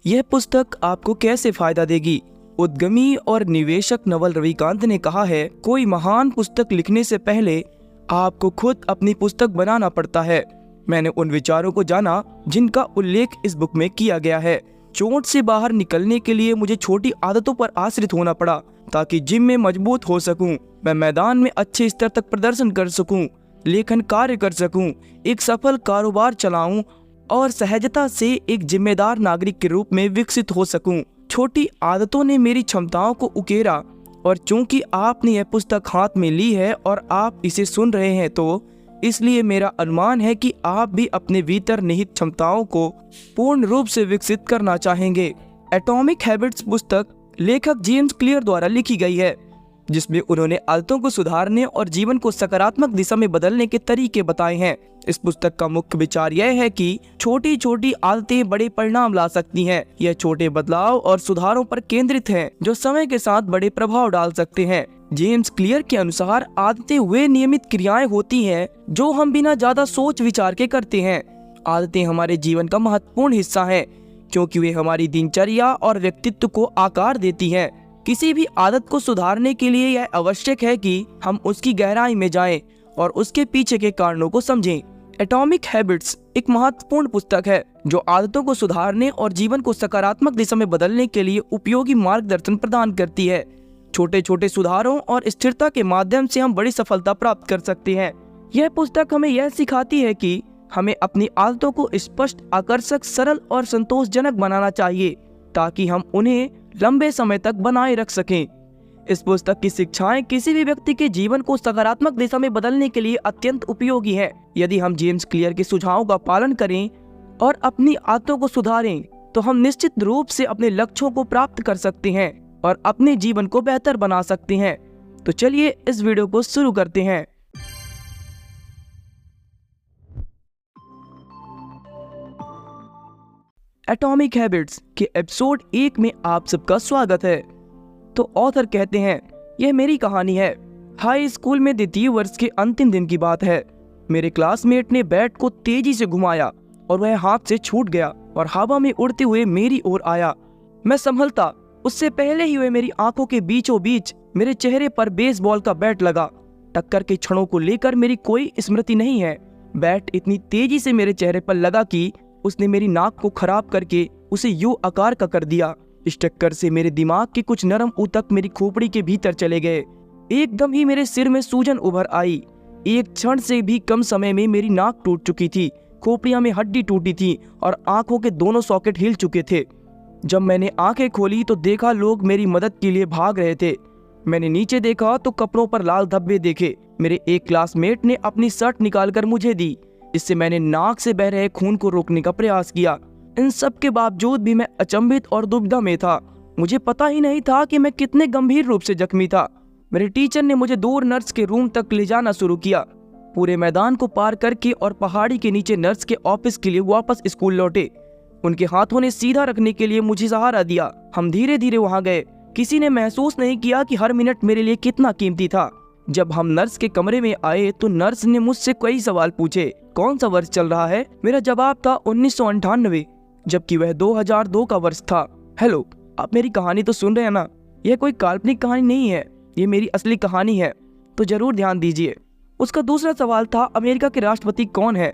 यह पुस्तक आपको कैसे फायदा देगी? उद्यमी और निवेशक नवल रविकांत ने कहा है, कोई महान पुस्तक लिखने से पहले आपको खुद अपनी पुस्तक बनाना पड़ता है। मैंने उन विचारों को जाना जिनका उल्लेख इस बुक में किया गया है। चोट से बाहर निकलने के लिए मुझे छोटी आदतों पर आश्रित होना पड़ा ताकि जिम में मजबूत हो सकूं, मैं मैदान में अच्छे स्तर तक प्रदर्शन कर सकूं, लेखन कार्य कर सकूं, एक सफल कारोबार चलाऊं और सहजता से एक जिम्मेदार नागरिक के रूप में विकसित हो सकूं। छोटी आदतों ने मेरी क्षमताओं को उकेरा और चूंकि आपने यह पुस्तक हाथ में ली है और आप इसे सुन रहे हैं, तो इसलिए मेरा अनुमान है कि आप भी अपने भीतर निहित क्षमताओं को पूर्ण रूप से विकसित करना चाहेंगे। एटॉमिक हैबिट्स पुस्तक लेखक जेम्स क्लियर द्वारा लिखी गई है, जिसमें उन्होंने आदतों को सुधारने और जीवन को सकारात्मक दिशा में बदलने के तरीके बताए हैं। इस पुस्तक का मुख्य विचार यह है कि छोटी छोटी आदतें बड़े परिणाम ला सकती हैं। यह छोटे बदलाव और सुधारों पर केंद्रित है जो समय के साथ बड़े प्रभाव डाल सकते हैं। जेम्स क्लियर के अनुसार आदतें वे नियमित क्रियाएं होती हैं जो हम बिना ज्यादा सोच विचार के करते हैं। आदतें हमारे जीवन का महत्वपूर्ण हिस्सा हैं क्योंकि वे हमारी दिनचर्या और व्यक्तित्व को आकार देती हैं। किसी भी आदत को सुधारने के लिए यह आवश्यक है कि हम उसकी गहराई में जाएं और उसके पीछे के कारणों को समझें। एटॉमिक हैबिट्स एक महत्वपूर्ण पुस्तक है जो आदतों को सुधारने और जीवन को सकारात्मक दिशा में बदलने के लिए उपयोगी मार्गदर्शन प्रदान करती है। छोटे छोटे सुधारों और स्थिरता के माध्यम से हम बड़ी सफलता प्राप्त कर सकते हैं। यह पुस्तक हमें यह सिखाती है कि हमें अपनी आदतों को स्पष्ट, आकर्षक, सरल और संतोषजनक बनाना चाहिए ताकि हम उन्हें लंबे समय तक बनाए रख सकें। इस पुस्तक की शिक्षाएं किसी भी व्यक्ति के जीवन को सकारात्मक दिशा में बदलने के लिए अत्यंत उपयोगी है। यदि हम जेम्स क्लियर के सुझावों का पालन करें और अपनी आदतों को सुधारें तो हम निश्चित रूप से अपने लक्ष्यों को प्राप्त कर सकते हैं और अपने जीवन को बेहतर बना सकते हैं। तो चलिए इस वीडियो को शुरू करते हैं। एटॉमिक हैबिट्स के एपिसोड 1 में आप सबका स्वागत है। तो ऑथर कहते हैं, यह मेरी कहानी है। हाई स्कूल में द्वितीय वर्ष के अंतिम दिन की बात है। मेरे क्लासमेट ने बैट को तेजी से घुमाया और वह हाथ से छूट गया और हवा में उड़ते हुए मेरी ओर आया। मैं संभलता उससे पहले ही वह मेरी आंखों के बीचों बीच मेरे चेहरे पर बेसबॉल का बैट लगा। टक्कर के क्षणों को लेकर मेरी कोई स्मृति नहीं है। बैट इतनी तेजी से मेरे चेहरे पर लगा कि उसने मेरी नाक को खराब करके उसे यू आकार का कर दिया। इस टक्कर से मेरे दिमाग के कुछ नरम ऊतक मेरी खोपड़ी के भीतर चले गए। एकदम ही मेरे सिर में सूजन उभर आई। एक क्षण से भी कम समय में मेरी नाक टूट चुकी थी, खोपड़ियां में हड्डी टूटी थी और आंखों के दोनों सॉकेट हिल चुके थे। जब मैंने आंखें खोली तो देखा लोग मेरी मदद के लिए भाग रहे थे। मैंने नीचे देखा तो कपड़ों पर लाल धब्बे देखे। मेरे एक क्लासमेट ने अपनी शर्ट निकालकर मुझे दी। इससे मैंने नाक से बह रहे खून को रोकने का प्रयास किया। इन सब के बावजूद भी मैं अचंभित और दुविधा में था। मुझे पता ही नहीं था कि मैं कितने गंभीर रूप से जख्मी था। मेरे टीचर ने मुझे दूर नर्स के रूम तक ले जाना शुरू किया। पूरे मैदान को पार करके और पहाड़ी के नीचे नर्स के ऑफिस के लिए वापस स्कूल लौटे। उनके हाथों ने सीधा रखने के लिए मुझे सहारा दिया। हम धीरे धीरे वहां गए। किसी ने महसूस नहीं किया कि हर मिनट मेरे लिए कितना कीमती था। जब हम नर्स के कमरे में आए तो नर्स ने मुझसे कई सवाल पूछे। कौन सा वर्ष चल रहा है? मेरा जवाब था 1998, जबकि वह 2002 का वर्ष था। हेलो, आप मेरी कहानी तो सुन रहे हैं ना? यह कोई काल्पनिक कहानी नहीं है, ये मेरी असली कहानी है, तो जरूर ध्यान दीजिए। उसका दूसरा सवाल था, अमेरिका के राष्ट्रपति कौन है?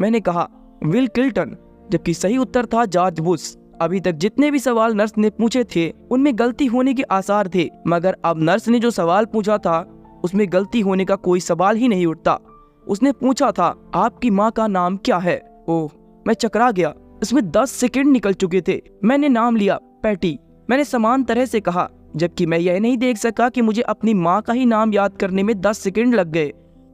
मैंने कहा विल क्लिंटन, जबकि सही उत्तर था जॉर्ज बुश। अभी तक जितने भी सवाल नर्स ने पूछे थे उनमें गलती होने के आसार थे, मगर अब नर्स ने जो सवाल पूछा था उसमें गलती होने का कोई सवाल ही नहीं उठता। उसने पूछा था, आपकी माँ का नाम क्या है? ओह, मैं चकरा गया। इसमें 10 सेकंड निकल चुके थे। मैंने नाम लिया, पैटी। मैंने समान तरह से कहा, जबकि मैं यह नहीं देख सका कि मुझे अपनी माँ का ही नाम याद करने में 10 सेकंड लग गए।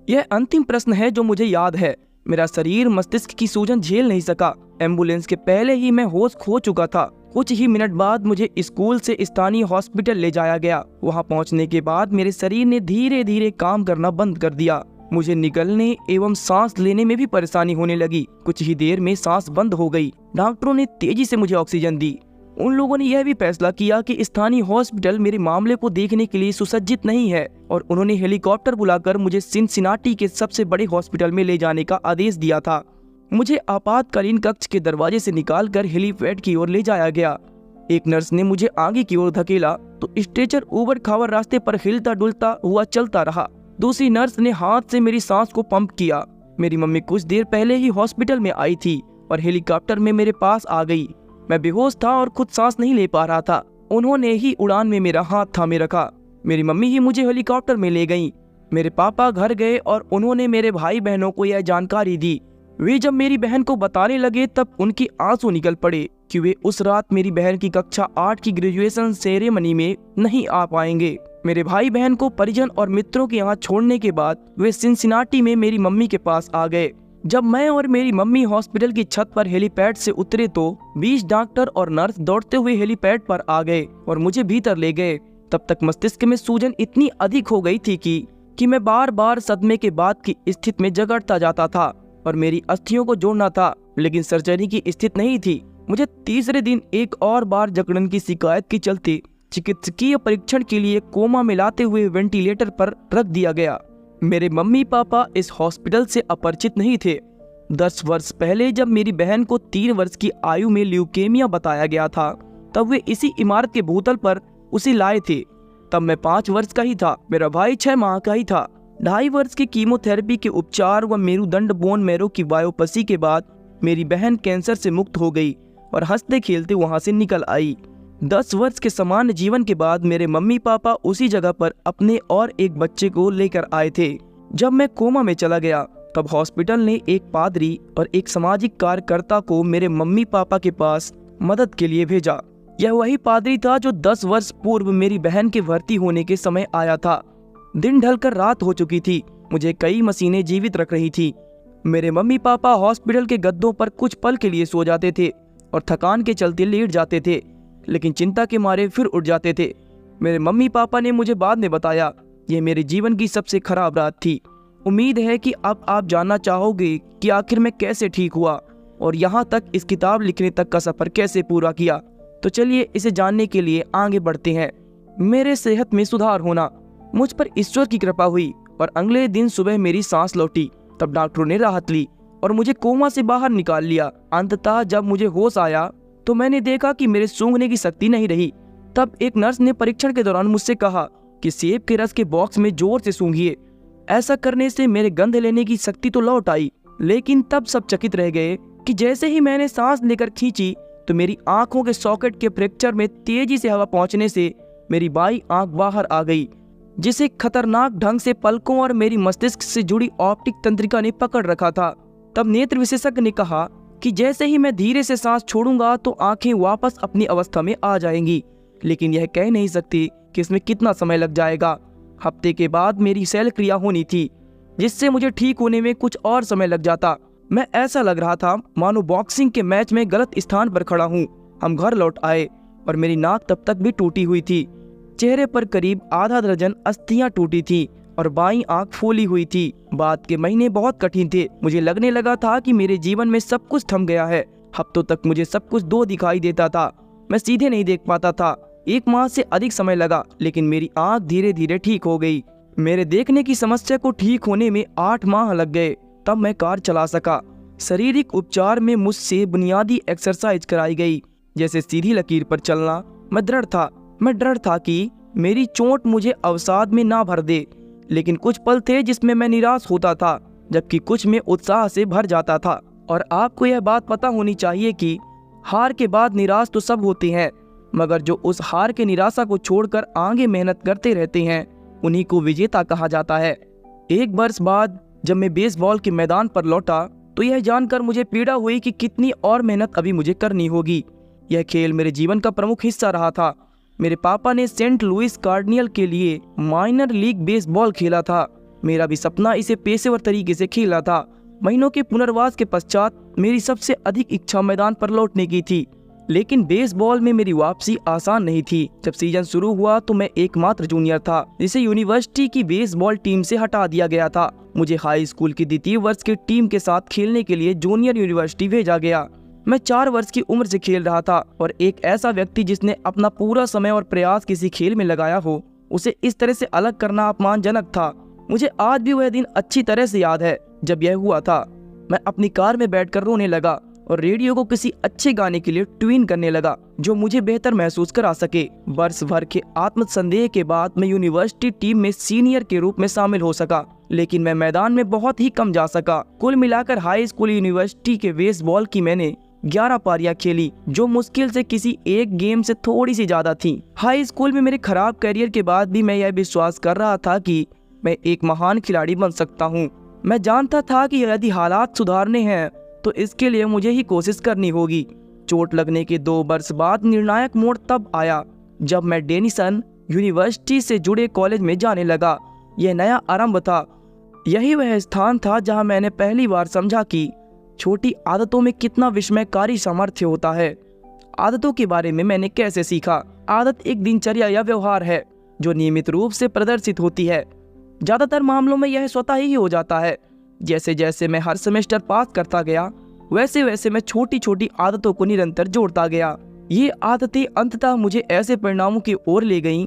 यह अंतिम प्रश्न है जो मुझे याद है। मेरा शरीर मस्तिष्क की सूजन झेल नहीं सका। एम्बुलेंस के पहले ही मैं होश खो चुका था। कुछ ही मिनट बाद मुझे स्कूल से स्थानीय हॉस्पिटल ले जाया गया। वहां पहुंचने के बाद मेरे शरीर ने धीरे धीरे काम करना बंद कर दिया। मुझे निकलने एवं सांस लेने में भी परेशानी होने लगी। कुछ ही देर में सांस बंद हो गई। डॉक्टरों ने तेजी से मुझे ऑक्सीजन दी। उन लोगों ने यह भी फैसला किया कि स्थानीय हॉस्पिटल मेरे मामले को देखने के लिए सुसज्जित नहीं है और उन्होंने हेलीकॉप्टर बुलाकर मुझे सिनसिनाटी के सबसे बड़े हॉस्पिटल में ले जाने का आदेश दिया था। मुझे आपातकालीन कक्ष के दरवाजे से निकालकर हेलीपैड की ओर ले जाया गया। एक नर्स ने मुझे आगे की ओर धकेला तो स्ट्रेचर ऊबड़ खाबड़ रास्ते पर हिलता डुलता हुआ चलता रहा। दूसरी नर्स ने हाथ से मेरी सांस को पंप किया। मेरी मम्मी कुछ देर पहले ही हॉस्पिटल में आई थी और हेलीकॉप्टर में मेरे पास आ गई। मैं बेहोश था और खुद सांस नहीं ले पा रहा था। उन्होंने ही उड़ान में मेरा हाथ थामे रखा। मेरी मम्मी ही मुझे हेलीकॉप्टर में ले गईं। मेरे पापा घर गए और उन्होंने मेरे भाई बहनों को यह जानकारी दी। वे जब मेरी बहन को बताने लगे तब उनकी आंसू निकल पड़े कि वे उस रात मेरी बहन की कक्षा 8 की ग्रेजुएशन सेरेमनी में नहीं आ पाएंगे। मेरे भाई बहन को परिजन और मित्रों के यहाँ छोड़ने के बाद वे सिनसिनाटी में मेरी मम्मी के पास आ गए। जब मैं और मेरी मम्मी हॉस्पिटल की छत पर हेलीपैड से उतरे तो 20 डॉक्टर और नर्स दौड़ते हुए हेलीपैड पर आ गए और मुझे भीतर ले गए। तब तक मस्तिष्क में सूजन इतनी अधिक हो गई थी कि मैं बार बार सदमे के बाद की स्थिति में जगड़ता जाता था और मेरी अस्थियों को जोड़ना था, लेकिन सर्जरी की स्थिति नहीं थी। मुझे तीसरे दिन एक और बार जकड़न की शिकायत के चलते चिकित्सकीय परीक्षण के लिए कोमा में लाते हुए वेंटिलेटर पर रख दिया गया। मेरे मम्मी पापा इस हॉस्पिटल से अपरिचित नहीं थे। 10 वर्ष पहले जब मेरी बहन को 3 वर्ष की आयु में ल्यूकेमिया बताया गया था तब वे इसी इमारत के भूतल पर उसे लाए थे। तब मैं 5 वर्ष का ही था। मेरा भाई 6 माह का ही था। 2.5 वर्ष के कीमोथेरेपी के उपचार व मेरुदंड बोन मैरो की बायोप्सी के बाद मेरी बहन कैंसर से मुक्त हो गई और हंसते खेलते वहां से निकल आई। 10 वर्ष के समान जीवन के बाद मेरे मम्मी पापा उसी जगह पर अपने और एक बच्चे को लेकर आए थे। जब मैं कोमा में चला गया तब हॉस्पिटल ने एक पादरी और एक सामाजिक कार्यकर्ता को मेरे मम्मी पापा के पास मदद के लिए भेजा। यह वही पादरी था जो 10 वर्ष पूर्व मेरी बहन के भर्ती होने के समय आया था। दिन ढलकर रात हो चुकी थी। मुझे कई मशीनें जीवित रख रही थी। मेरे मम्मी पापा हॉस्पिटल के गद्दों पर कुछ पल के लिए सो जाते थे और थकान के चलते लेट जाते थे, लेकिन चिंता के मारे फिर उठ जाते थे। मेरे मम्मी पापा ने मुझे बाद में बताया, यह मेरे जीवन की सबसे खराब रात थी। उम्मीद है कि अब आप जानना चाहोगे कि आखिर मैं कैसे ठीक हुआ और यहाँ तक इस किताब लिखने तक का सफर कैसे पूरा किया। तो चलिए इसे जानने के लिए आगे बढ़ते हैं। मेरे सेहत में सुधार होना, मुझ पर ईश्वर की कृपा हुई और अगले दिन सुबह मेरी सांस लौटी। तब डॉक्टरों ने राहत ली और मुझे कोमा से बाहर निकाल लिया। अंततः जब मुझे होश आया तो मैंने देखा कि मेरे सूंघने की शक्ति नहीं रही। तब एक नर्स ने परीक्षण के दौरान मुझसे कहा कि सेब के रस के बॉक्स में जोर से सूंघिए। ऐसा करने से मेरे गंध लेने की शक्ति तो लौट आई, लेकिन तब सब चकित रह गए कि जैसे ही मैंने सांस लेकर खींची तो मेरी आंखों के सॉकेट के फ्रैक्चर में तेजी से हवा पहुंचने से मेरी बाई आंख बाहर आ गई, जिसे खतरनाक ढंग से पलकों और मेरी मस्तिष्क से जुड़ी ऑप्टिक तंत्रिका ने पकड़ रखा था। तब नेत्र विशेषज्ञ ने कहा कि जैसे ही मैं धीरे से सांस छोड़ूंगा तो आंखें वापस अपनी अवस्था में आ जाएंगी, लेकिन यह कह नहीं सकती कि इसमें कितना समय लग जाएगा। हफ्ते के बाद मेरी शल्य क्रिया होनी थी, जिससे मुझे ठीक होने में कुछ और समय लग जाता। मैं ऐसा लग रहा था मानो बॉक्सिंग के मैच में गलत स्थान पर खड़ा हूँ। हम घर लौट आए और मेरी नाक तब तक भी टूटी हुई थी। चेहरे पर करीब आधा दर्जन अस्थियां टूटी थी और बाईं आंख फूली हुई थी। बाद के महीने बहुत कठिन थे। मुझे लगने लगा था कि मेरे जीवन में सब कुछ थम गया है। हफ्तों तक मुझे सब कुछ दो दिखाई देता था। मैं सीधे नहीं देख पाता था। 1 माह से अधिक समय लगा, लेकिन मेरी आंख धीरे धीरे ठीक हो गई। मेरे देखने की समस्या को ठीक होने में 8 माह लग गए। तब मैं कार चला सका। शारीरिक उपचार में मुझसे बुनियादी एक्सरसाइज कराई गई, जैसे सीधी लकीर पर चलना। मैं दृढ़ था कि मेरी चोट मुझे अवसाद में ना भर दे, लेकिन कुछ पल थे जिसमें मैं निराश होता था, जबकि कुछ में उत्साह से भर जाता था। और आपको यह बात पता होनी चाहिए कि हार के बाद निराश तो सब होते हैं, मगर जो उस हार के निराशा को छोड़कर आगे मेहनत करते रहते हैं उन्हीं को विजेता कहा जाता है। 1 वर्ष बाद जब मैं बेसबॉल के मैदान पर लौटा तो यह जानकर मुझे पीड़ा हुई कि कितनी और मेहनत अभी मुझे करनी होगी। यह खेल मेरे जीवन का प्रमुख हिस्सा रहा था। मेरे पापा ने सेंट लुइस कार्डिनल के लिए माइनर लीग बेसबॉल खेला था। मेरा भी सपना इसे पेशेवर तरीके से खेलना था। महीनों के पुनर्वास के पश्चात मेरी सबसे अधिक इच्छा मैदान पर लौटने की थी, लेकिन बेसबॉल में मेरी वापसी आसान नहीं थी। जब सीजन शुरू हुआ तो मैं एकमात्र जूनियर था जिसे यूनिवर्सिटी की बेसबॉल टीम से हटा दिया गया था। मुझे हाई स्कूल की द्वितीय वर्ष की टीम के साथ खेलने के लिए जूनियर यूनिवर्सिटी भेजा गया। मैं 4 वर्ष की उम्र से खेल रहा था और एक ऐसा व्यक्ति जिसने अपना पूरा समय और प्रयास किसी खेल में लगाया हो, उसे इस तरह से अलग करना अपमानजनक था। मुझे आज भी वह दिन अच्छी तरह से याद है जब यह हुआ था। मैं अपनी कार में बैठकर रोने लगा और रेडियो को किसी अच्छे गाने के लिए ट्यून करने लगा जो मुझे बेहतर महसूस करा सके। वर्ष भर के आत्मसंदेह के बाद मैं यूनिवर्सिटी टीम में सीनियर के रूप में शामिल हो सका, लेकिन मैं मैदान में बहुत ही कम जा सका। कुल मिलाकर हाई स्कूल यूनिवर्सिटी के बेसबॉल की मैंने 11 पारियां खेली, जो मुश्किल से किसी एक गेम से थोड़ी सी ज्यादा थी। हाई स्कूल में मेरे खराब करियर के बाद भी मैं यह विश्वास कर रहा था कि मैं एक महान खिलाड़ी बन सकता हूँ। मैं जानता था कि यदि हालात सुधारने हैं तो इसके लिए मुझे ही कोशिश करनी होगी। चोट लगने के 2 वर्ष बाद निर्णायक मोड़ तब आया जब मैं डेनिसन यूनिवर्सिटी से जुड़े कॉलेज में जाने लगा। यह नया आरंभ था। यही वह स्थान था जहां मैंने पहली बार समझा कि छोटी आदतों में कितना विस्मयकारी सामर्थ्य होता है। आदतों के बारे में मैंने कैसे सीखा। आदत एक दिनचर्या या व्यवहार है जो नियमित रूप से प्रदर्शित होती है। ज्यादातर मामलों में यह स्वतः ही हो जाता है। जैसे जैसे मैं हर सेमेस्टर पास करता गया, वैसे वैसे मैं छोटी छोटी आदतों को निरंतर जोड़ता गया। ये आदतें अंततः मुझे ऐसे परिणामों की ओर ले गईं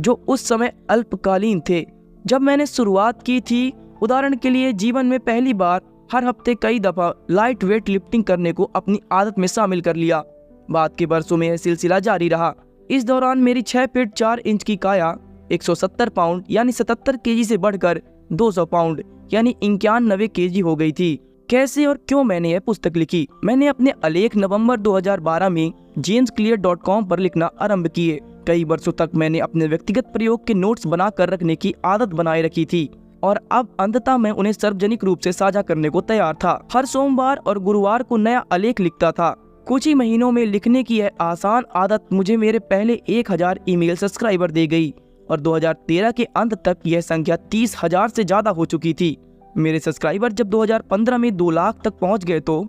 जो उस समय अल्पकालीन थे जब मैंने शुरुआत की थी। उदाहरण के लिए, जीवन में पहली बार हर हफ्ते कई दफा लाइट वेट लिफ्टिंग करने को अपनी आदत में शामिल कर लिया। बाद के वर्षों में यह सिलसिला जारी रहा। इस दौरान मेरी 6 फीट 4 इंच की काया 170 पाउंड यानी 77 केजी से बढ़कर 200 पाउंड यानी 91 केजी हो गई थी। कैसे और क्यों मैंने यह पुस्तक लिखी? मैंने अपने आलेख नवंबर 2012 में jamesclear.com पर लिखना आरंभ किए। कई वर्षों तक मैंने अपने व्यक्तिगत प्रयोग के नोट्स बनाकर रखने की आदत बनाए रखी थी और अब अंततः मैं उन्हें सार्वजनिक रूप से साझा करने को तैयार था। हर सोमवार और गुरुवार को नया आलेख लिखता था। कुछ ही महीनों में लिखने की यह आसान आदत मुझे मेरे पहले 1000 ईमेल सब्सक्राइबर दे गई और 2013 के अंत तक यह संख्या 30,000 से ज्यादा हो चुकी थी। मेरे सब्सक्राइबर जब 2015 में 2 लाख तक पहुंच गए तो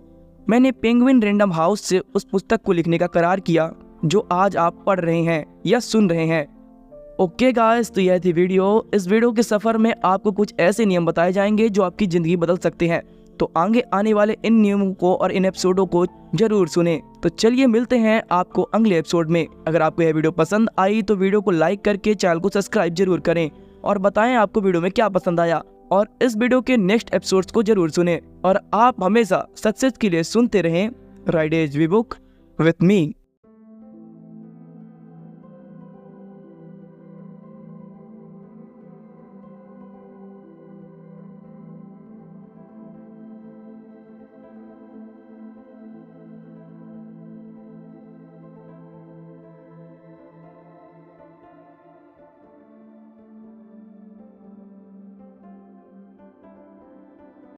मैंने पेंगुइन रैंडम हाउस से उस पुस्तक को लिखने का करार किया जो आज आप पढ़ रहे हैं या सुन रहे हैं। ओके गाइस, तो यह थी वीडियो। इस वीडियो के सफर में आपको कुछ ऐसे नियम बताए जाएंगे जो आपकी जिंदगी बदल सकते हैं। तो आगे आने वाले इन नियमों को और इन एपिसोडों को जरूर सुने। तो चलिए मिलते हैं आपको अगले एपिसोड में। अगर आपको यह वीडियो पसंद आई तो वीडियो को लाइक करके चैनल को सब्सक्राइब जरूर करें और बताएं आपको वीडियो में क्या पसंद आया और इस वीडियो के नेक्स्ट एपिसोड्स को जरूर सुने। और आप हमेशा सक्सेस के लिए सुनते रहें राइडेज वी बुक विथ मी।